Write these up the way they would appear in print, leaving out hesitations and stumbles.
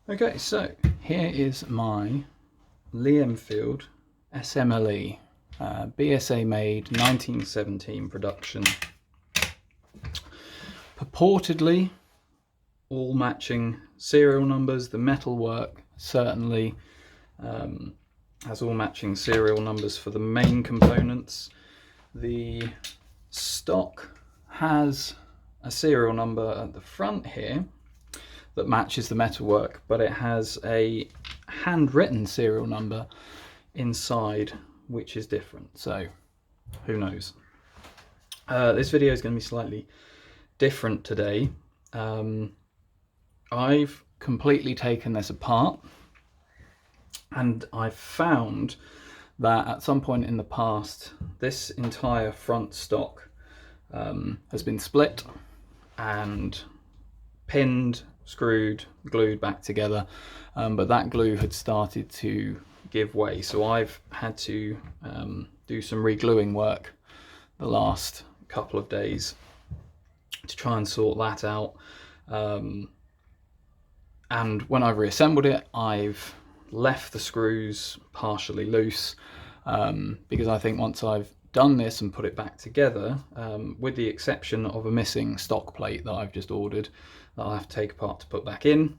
Okay, so here is my Enfield SMLE BSA made 1917 production. Purportedly all matching serial numbers. The metalwork certainly has all matching serial numbers for the main components. The stock has a serial number at the front here that matches the metalwork, but it has a handwritten serial number inside which is different, so who knows. This video is going to be slightly different today. I've completely taken this apart, and I've found that at some point in the past this entire front stock has been split and pinned, screwed, glued back together, but that glue had started to give way, so I've had to do some re-gluing work the last couple of days to try and sort that out. And when I've reassembled it, I've left the screws partially loose, because I think once I've done this and put it back together, with the exception of a missing stock plate that I've just ordered that I'll have to take apart to put back in,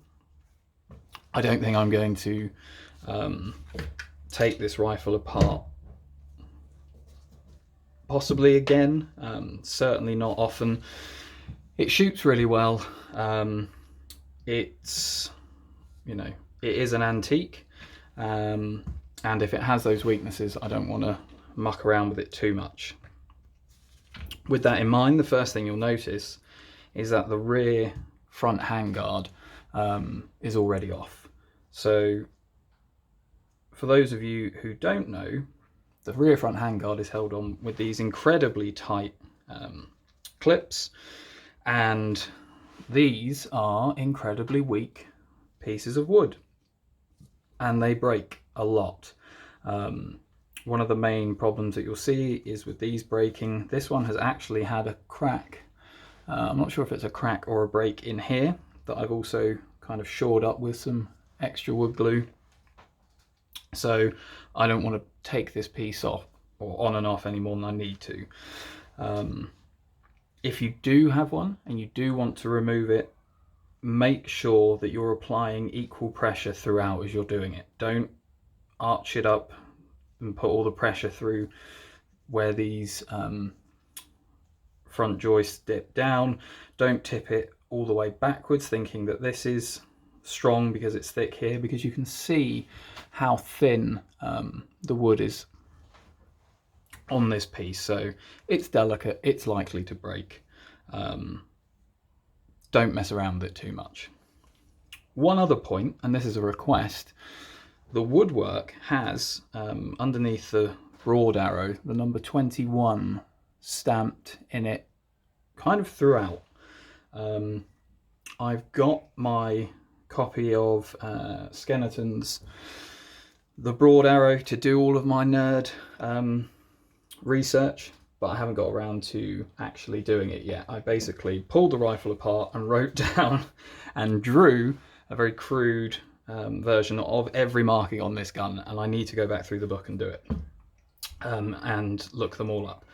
I don't think I'm going to take this rifle apart possibly again, certainly not often. It shoots really well. It's, you know, it is an antique, and if it has those weaknesses, I don't want to muck around with it too much. With that in mind, the first thing you'll notice is that the rear front handguard is already off. So for those of you who don't know, the rear front handguard is held on with these incredibly tight clips, and these are incredibly weak pieces of wood and they break a lot. One of the main problems that you'll see is with these breaking. This one has actually had a crack. I'm not sure if it's a crack or a break in here that I've also kind of shored up with some extra wood glue. So I don't want to take this piece off or on and off any more than I need to. If you do have one and you do want to remove it, make sure that you're applying equal pressure throughout as you're doing it. Don't arch it up and put all the pressure through where these front joists dip down. Don't tip it all the way backwards thinking that this is strong because it's thick here, because you can see how thin the wood is on this piece, so it's delicate, it's likely to break. Don't mess around with it too much. One other point, and this is a request, the woodwork has underneath the broad arrow the number 21 stamped in it kind of throughout. I've got my copy of Skeleton's The Broad Arrow to do all of my nerd research, but I haven't got around to actually doing it yet. I basically pulled the rifle apart and wrote down and drew a very crude version of every marking on this gun, and I need to go back through the book and do it and look them all up,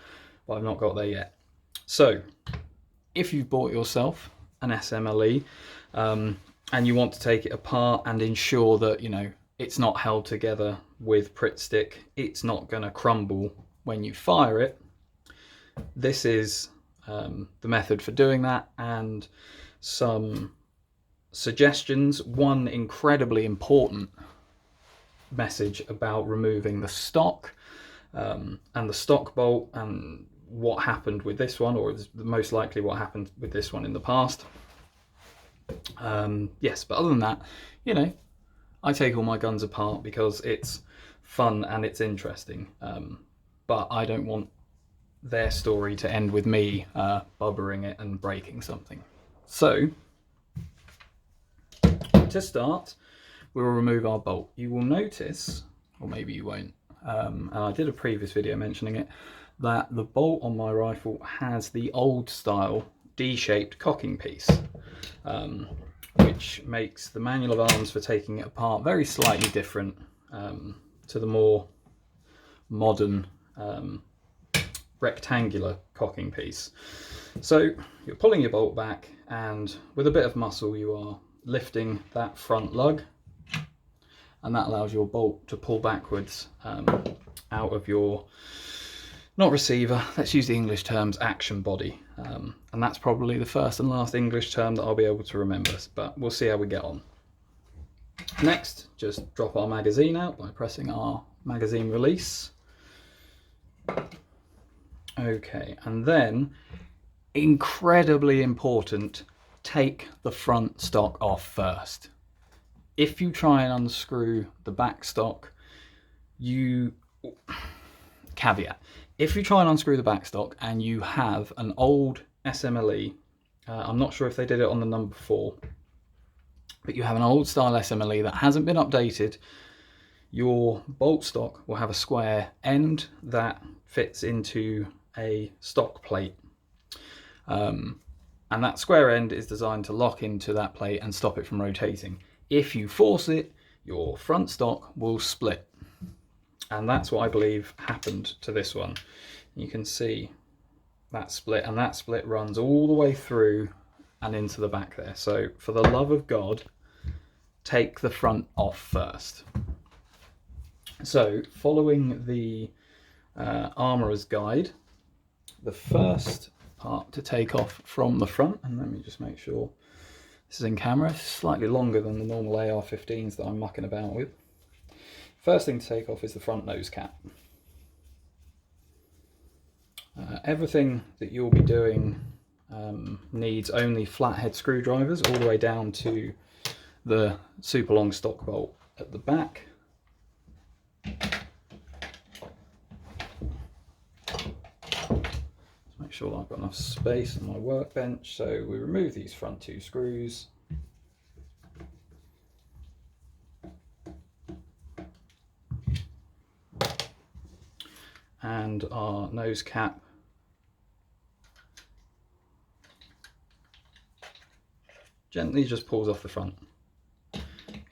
but I've not got there yet. So if you've bought yourself an SMLE and you want to take it apart and ensure that, you know, it's not held together with Pritt stick, it's not going to crumble when you fire it, this is the method for doing that, and some suggestions. One incredibly important message about removing the stock and the stock bolt, and what happened with this one, or is most likely what happened with this one in the past. Yes, but other than that, you know, I take all my guns apart because it's fun and it's interesting, but I don't want their story to end with me bubbering it and breaking something. So to start, we'll remove our bolt. You will notice, or maybe you won't, and I did a previous video mentioning it, that the bolt on my rifle has the old style D-shaped cocking piece. which makes the manual of arms for taking it apart very slightly different to the more modern rectangular cocking piece. So you're pulling your bolt back, and with a bit of muscle you are lifting that front lug, and that allows your bolt to pull backwards out of your, not receiver, let's use the English terms, action body. And that's probably the first and last English term that I'll be able to remember, but we'll see how we get on. Next, just drop our magazine out by pressing our magazine release. Okay, and then, incredibly important, take the front stock off first. If you try and unscrew the back stock, caveat, if you try and unscrew the back stock and you have an old SMLE, I'm not sure if they did it on the number 4, but you have an old style SMLE that hasn't been updated, your bolt stock will have a square end that fits into a stock plate. And that square end is designed to lock into that plate and stop it from rotating. If you force it, your front stock will split. And that's what I believe happened to this one. You can see that split, and that split runs all the way through and into the back there. So for the love of God, take the front off first. So following the armourer's guide, the first part to take off from the front, and let me just make sure this is in camera, it's slightly longer than the normal AR-15s that I'm mucking about with. First thing to take off is the front nose cap. Everything that you'll be doing needs only flathead screwdrivers all the way down to the super long stock bolt at the back. Make sure that I've got enough space on my workbench. So we remove these front 2 screws. And our nose cap gently just pulls off the front.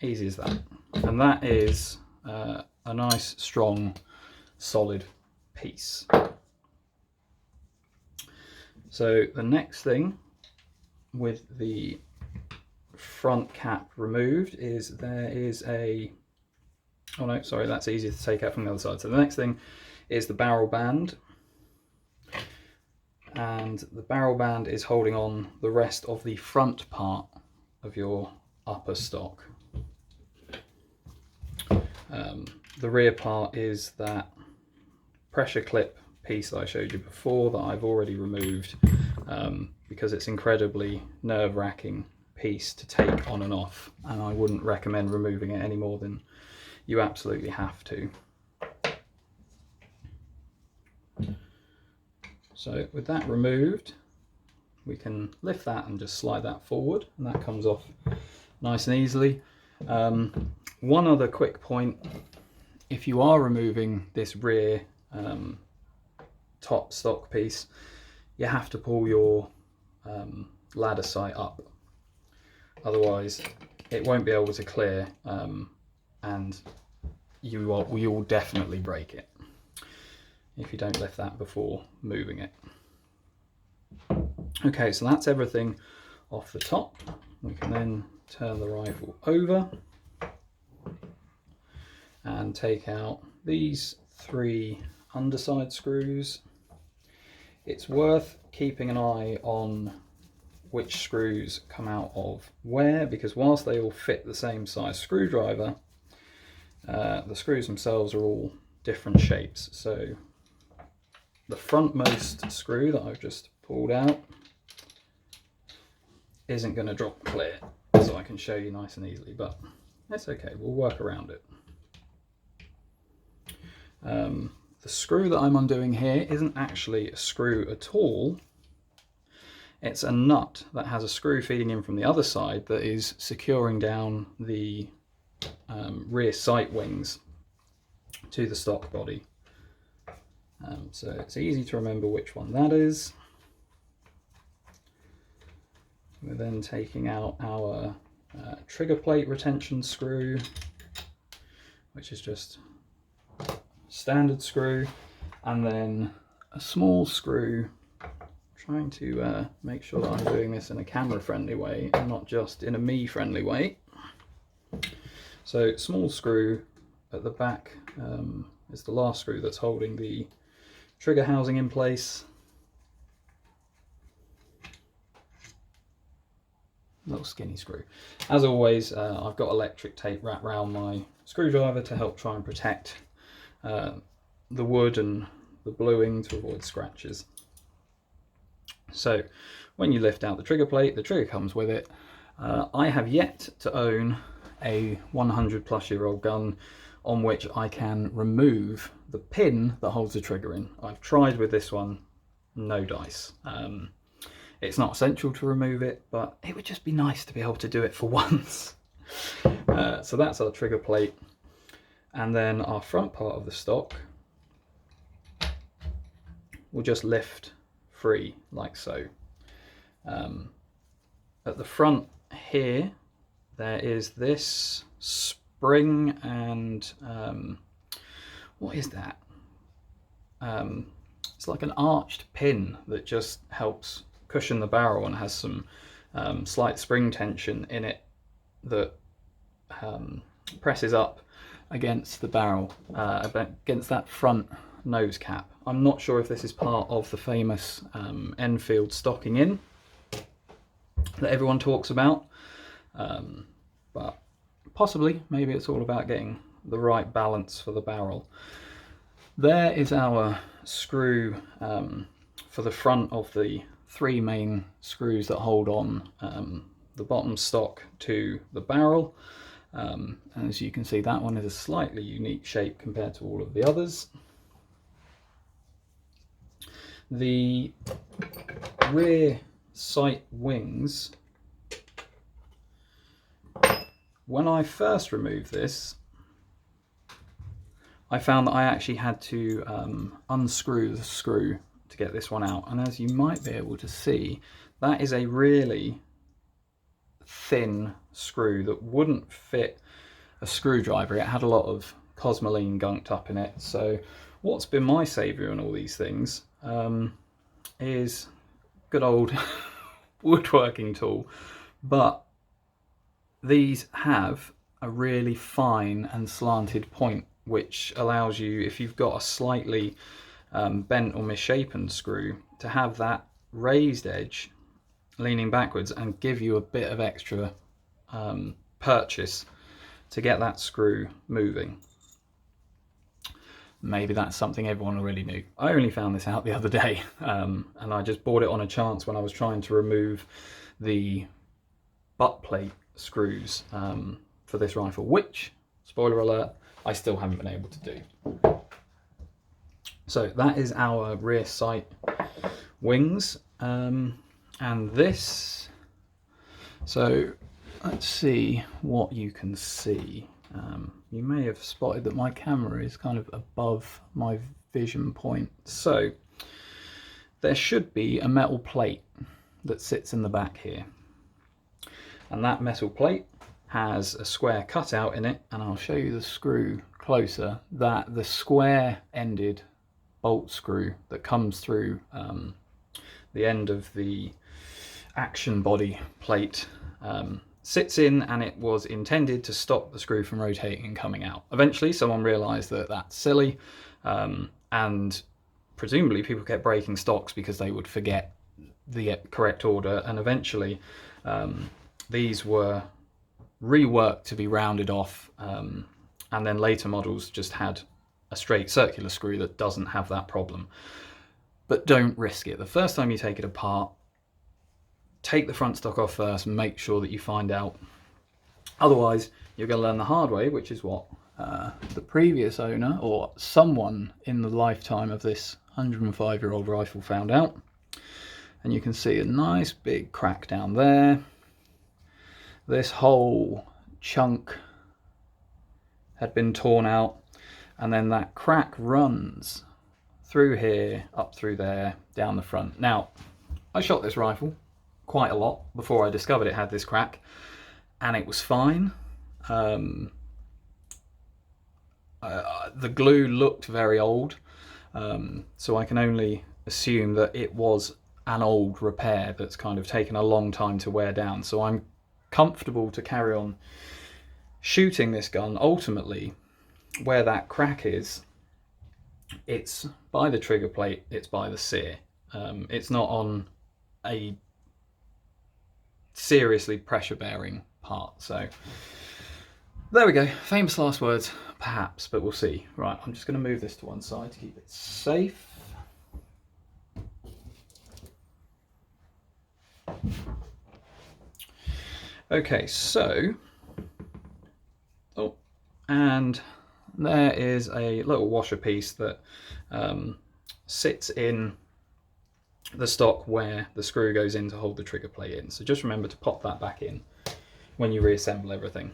Easy as that. And that is a nice, strong, solid piece. So the next thing with the front cap removed is there is a, oh no, sorry, that's easy to take out from the other side. So the next thing is the barrel band, and the barrel band is holding on the rest of the front part of your upper stock. The rear part is that pressure clip piece that I showed you before that I've already removed because it's incredibly nerve-wracking piece to take on and off, and I wouldn't recommend removing it any more than you absolutely have to. So with that removed, we can lift that and just slide that forward, and that comes off nice and easily. One other quick point, if you are removing this rear top stock piece, you have to pull your ladder sight up, otherwise it won't be able to clear, and you will definitely break it if you don't lift that before moving it. Okay, so that's everything off the top. We can then turn the rifle over and take out these 3 underside screws. It's worth keeping an eye on which screws come out of where, because whilst they all fit the same size screwdriver, the screws themselves are all different shapes. So the frontmost screw that I've just pulled out isn't going to drop clear, so I can show you nice and easily, but that's okay, we'll work around it. The screw that I'm undoing here isn't actually a screw at all. It's a nut that has a screw feeding in from the other side that is securing down the rear sight wings to the stock body. So it's easy to remember which one that is. We're then taking out our trigger plate retention screw, which is just standard screw, and then a small screw, trying to make sure that I'm doing this in a camera friendly way and not just in a me friendly way. So small screw at the back is the last screw that's holding the trigger housing in place. Little skinny screw. As always, I've got electric tape wrapped around my screwdriver to help try and protect the wood and the bluing to avoid scratches. So when you lift out the trigger plate, the trigger comes with it. I have yet to own a 100+ year old gun on which I can remove the pin that holds the trigger in. I've tried with this one, no dice. It's not essential to remove it, but it would just be nice to be able to do it for once. So that's our trigger plate. And then our front part of the stock will just lift free like so. At the front here, there is this spring and what is that? It's like an arched pin that just helps cushion the barrel and has some slight spring tension in it that presses up against the barrel, against that front nose cap. I'm not sure if this is part of the famous Enfield stocking in that everyone talks about, but possibly, maybe it's all about getting the right balance for the barrel. There is our screw for the front of the 3 main screws that hold on the bottom stock to the barrel. As you can see, that one is a slightly unique shape compared to all of the others. The rear sight wings, when I first removed this, I found that I actually had to unscrew the screw to get this one out. And as you might be able to see, that is a really thin screw that wouldn't fit a screwdriver. It had a lot of cosmoline gunked up in it. So what's been my saviour in all these things is good old woodworking tool. But these have a really fine and slanted point, which allows you, if you've got a slightly bent or misshapen screw, to have that raised edge leaning backwards and give you a bit of extra purchase to get that screw moving. Maybe that's something everyone already knew. I only found this out the other day, and I just bought it on a chance when I was trying to remove the butt plate screws for this rifle, which, spoiler alert, I still haven't been able to do. So that is our rear sight wings, and this, so let's see what you can see. You may have spotted that my camera is kind of above my vision point. So there should be a metal plate that sits in the back here, and that metal plate has a square cutout in it, and I'll show you the screw closer. That the square ended bolt screw that comes through the end of the action body plate sits in, and it was intended to stop the screw from rotating and coming out. Eventually someone realized that that's silly, and presumably people kept breaking stocks because they would forget the correct order, and eventually these were reworked to be rounded off, and then later models just had a straight circular screw that doesn't have that problem. But don't risk it. The first time you take it apart, take the front stock off first and make sure that you find out. Otherwise, you're going to learn the hard way, which is what the previous owner or someone in the lifetime of this 105-year-old rifle found out. And you can see a nice big crack down there. This whole chunk had been torn out, and then that crack runs through here, up through there, down the front. Now, I shot this rifle quite a lot before I discovered it had this crack, and it was fine. The glue looked very old, so I can only assume that it was an old repair that's kind of taken a long time to wear down. So I'm comfortable to carry on shooting this gun. Ultimately, where that crack is, it's by the trigger plate, it's by the sear. It's not on a seriously pressure bearing part. So there we go, famous last words perhaps, but we'll see. Right, I'm just going to move this to one side to keep it safe. Okay, so, oh, and there is a little washer piece that sits in the stock where the screw goes in to hold the trigger plate in. So just remember to pop that back in when you reassemble everything.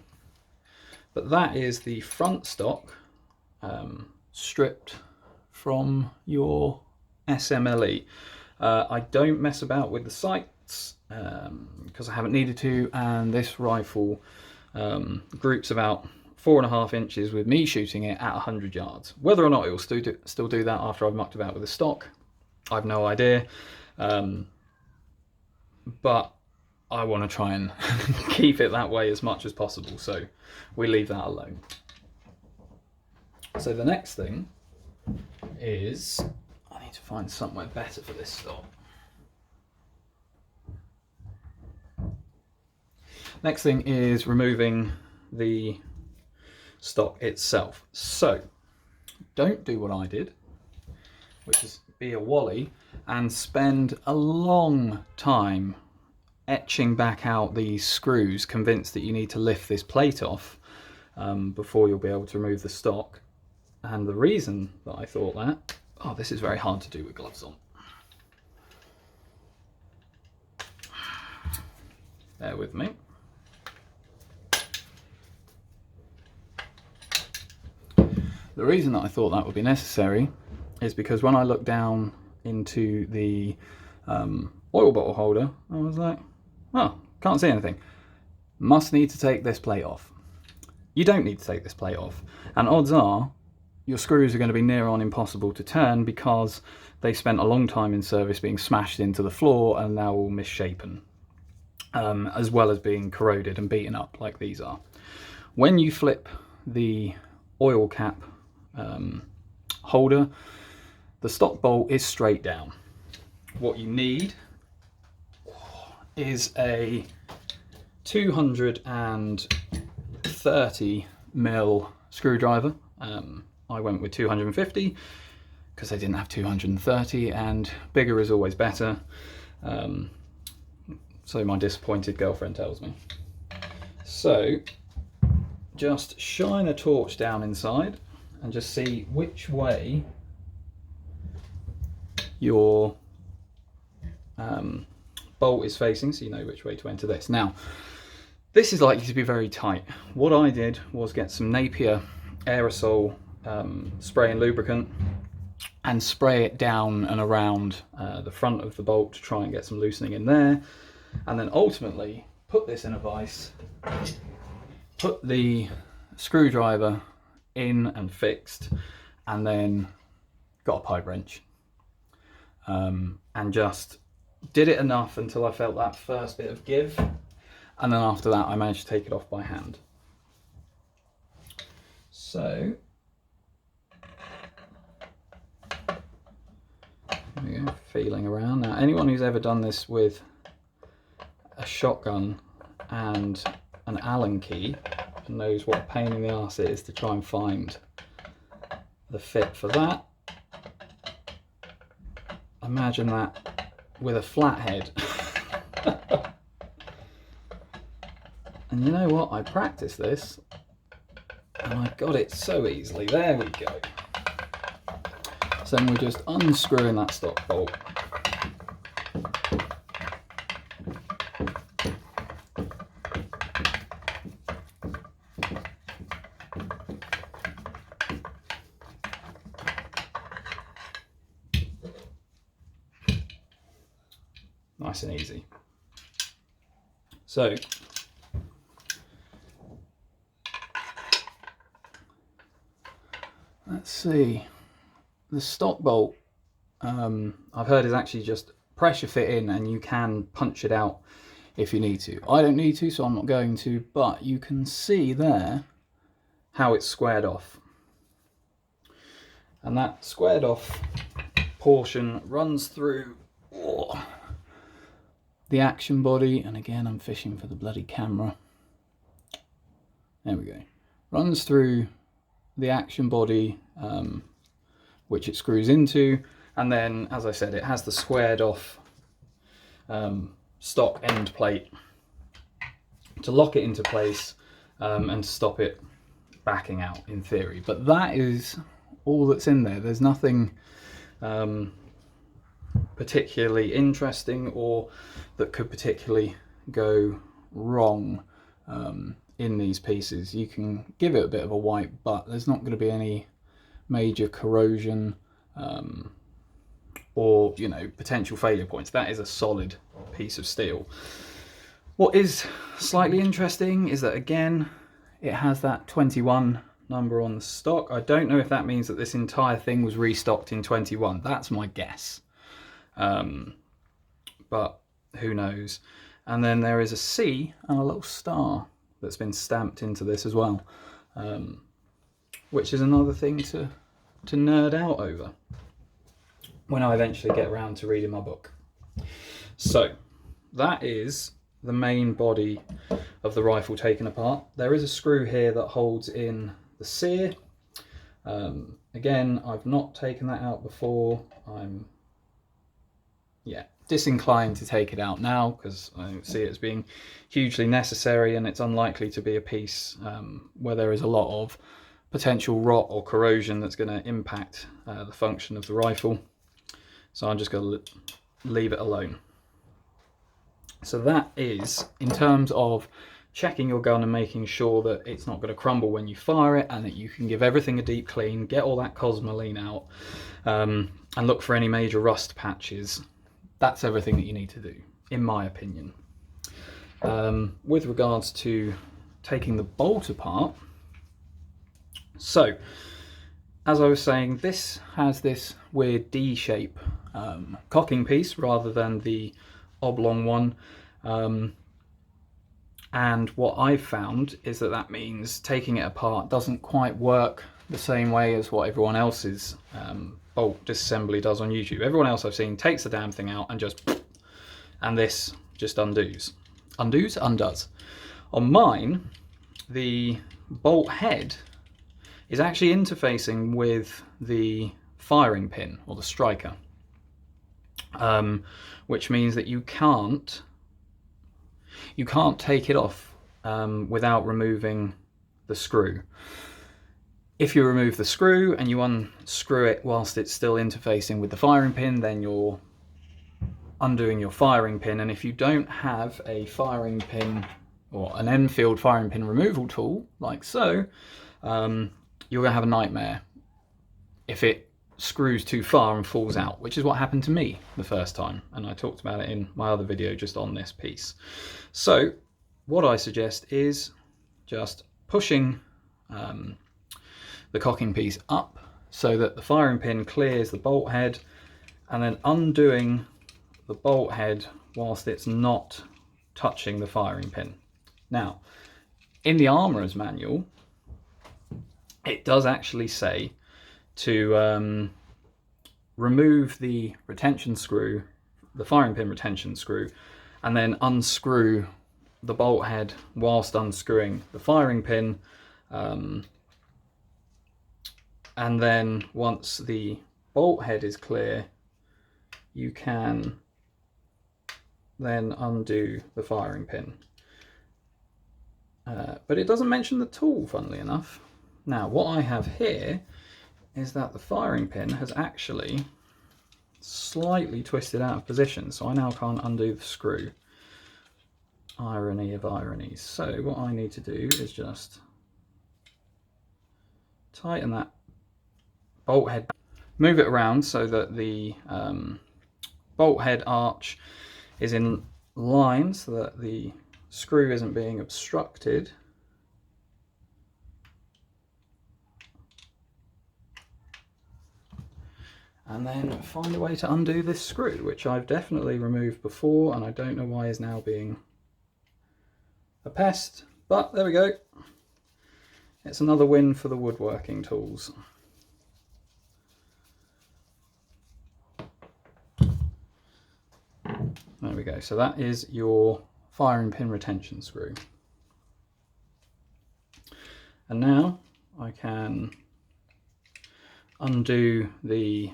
But that is the front stock stripped from your SMLE. I don't mess about with the sights because I haven't needed to, and this rifle groups about 4.5 inches with me shooting it at 100 yards. Whether or not it will still do that after I've mucked about with the stock, I've no idea, but I want to try and keep it that way as much as possible, so we leave that alone. So the next thing is, I need to find somewhere better for this stock. Next thing is removing the stock itself. So don't do what I did, which is be a wally and spend a long time etching back out these screws, convinced that you need to lift this plate off before you'll be able to remove the stock. And the reason that I thought that, oh, this is very hard to do with gloves on. Bear with me. The reason that I thought that would be necessary is because when I looked down into the oil bottle holder, I was like, oh, can't see anything. Must need to take this plate off. You don't need to take this plate off. And odds are, your screws are going to be near on impossible to turn because they spent a long time in service being smashed into the floor and now all misshapen, as well as being corroded and beaten up like these are. When you flip the oil cap holder, the stock bolt is straight down. What you need is a 230mm screwdriver. I went with 250 because I didn't have 230, and bigger is always better. So my disappointed girlfriend tells me. So just shine a torch down inside and just see which way your bolt is facing, so you know which way to enter this. Now, this is likely to be very tight. What I did was get some Napier aerosol spray and lubricant and spray it down and around the front of the bolt to try and get some loosening in there, and then ultimately put this in a vise, put the screwdriver in and fixed, and then got a pipe wrench and just did it enough until I felt that first bit of give, and then after that I managed to take it off by hand. So there we go, feeling around. Now, anyone who's ever done this with a shotgun and an Allen key knows what a pain in the arse it is to try and find the fit for that. Imagine that with a flat head. And you know what? I practiced this and I got it so easily. There we go. So then we're just unscrewing that stock bolt. Nice and easy. So let's see, the stock bolt I've heard is actually just pressure fit in, and you can punch it out if you need to. I don't need to, so I'm not going to, but you can see there how it's squared off. And that squared off portion runs through the action body, and again I'm fishing for the bloody camera. There we go. Runs through the action body, which it screws into, and then, as I said, it has the squared off stock end plate to lock it into place and to stop it backing out in theory. But that is all that's in there. There's nothing particularly interesting or that could particularly go wrong in these pieces. You can give it a bit of a wipe, but there's not going to be any major corrosion or, you know, potential failure points. That is a solid piece of steel. What is slightly interesting is that, again, it has that 21 number on the stock. I don't know if that means that this entire thing was restocked in 21. That's my guess. But who knows. And then there is a C and a little star that's been stamped into this as well, which is another thing to nerd out over when I eventually get around to reading my book. So that is the main body of the rifle taken apart. There is a screw here that holds in the sear. Again, I've not taken that out before. I'm disinclined to take it out now because I don't see it as being hugely necessary, and it's unlikely to be a piece where there is a lot of potential rot or corrosion that's going to impact the function of the rifle. So I'm just going to leave it alone. So that is, in terms of checking your gun and making sure that it's not going to crumble when you fire it, and that you can give everything a deep clean, get all that cosmoline out, and look for any major rust patches. That's everything that you need to do, in my opinion. With regards to taking the bolt apart, so as I was saying, this has this weird D shape cocking piece rather than the oblong one, and what I've found is that that means taking it apart doesn't quite work the same way as what everyone else's bolt disassembly does on YouTube. Everyone else I've seen takes the damn thing out and just, and this just undoes. Undoes. On mine, the bolt head is actually interfacing with the firing pin, or the striker, which means that you can't take it off without removing the screw. If you remove the screw and you unscrew it whilst it's still interfacing with the firing pin, then you're undoing your firing pin. And if you don't have a firing pin or an Enfield firing pin removal tool, like so, you're going to have a nightmare if it screws too far and falls out, which is what happened to me the first time. And I talked about it in my other video just on this piece. So what I suggest is just pushing the cocking piece up so that the firing pin clears the bolt head, and then undoing the bolt head whilst it's not touching the firing pin. Now, in the armourer's manual, it does actually say to remove the retention screw, the firing pin retention screw, and then unscrew the bolt head whilst unscrewing the firing pin. And then once the bolt head is clear, you can then undo the firing pin. But it doesn't mention the tool, funnily enough. Now, what I have here is that the firing pin has actually slightly twisted out of position, so I now can't undo the screw. Irony of ironies. So what I need to do is just tighten that bolt head, move it around so that the bolt head arch is in line so that the screw isn't being obstructed. and then find a way to undo this screw, which I've definitely removed before, and I don't know why is now being a pest, but there we go. It's another win for the woodworking tools. There we go. So that is your firing pin retention screw. And now I can undo the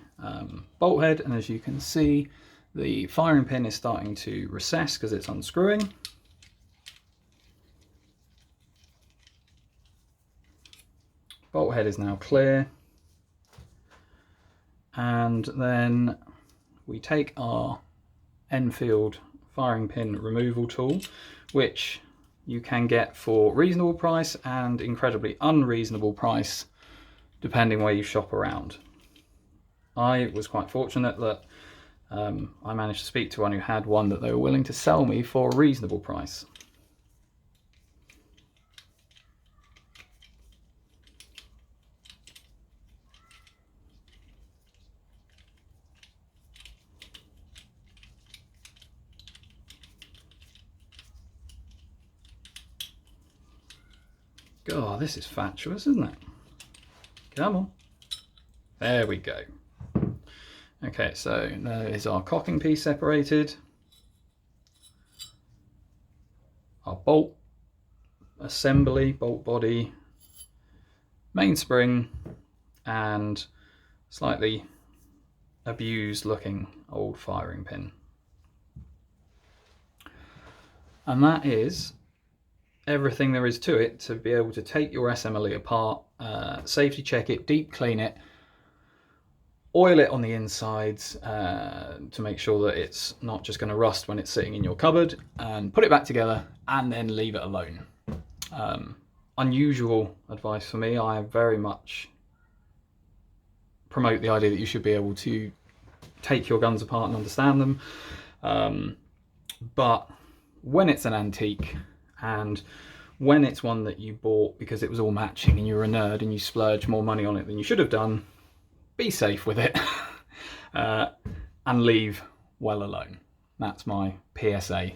bolt head, and as you can see, the firing pin is starting to recess because it's unscrewing. Bolt head is now clear, and then we take our Enfield firing pin removal tool, which you can get for reasonable price and incredibly unreasonable price depending where you shop around. I was quite fortunate that I managed to speak to one who had one that they were willing to sell me for a reasonable price. God, this is fatuous, isn't it? Come on. There we go. Okay, so there is our cocking piece separated. Our bolt assembly, bolt body, main spring, and slightly abused looking old firing pin. And that is everything there is to it to be able to take your SMLE apart, safety check it, deep clean it, oil it on the insides to make sure that it's not just going to rust when it's sitting in your cupboard, and put it back together and then leave it alone. Unusual advice for me. I very much promote the idea that you should be able to take your guns apart and understand them, but when it's an antique, and when it's one that you bought because it was all matching and you're a nerd and you splurged more money on it than you should have done, be safe with it and leave well alone. That's my PSA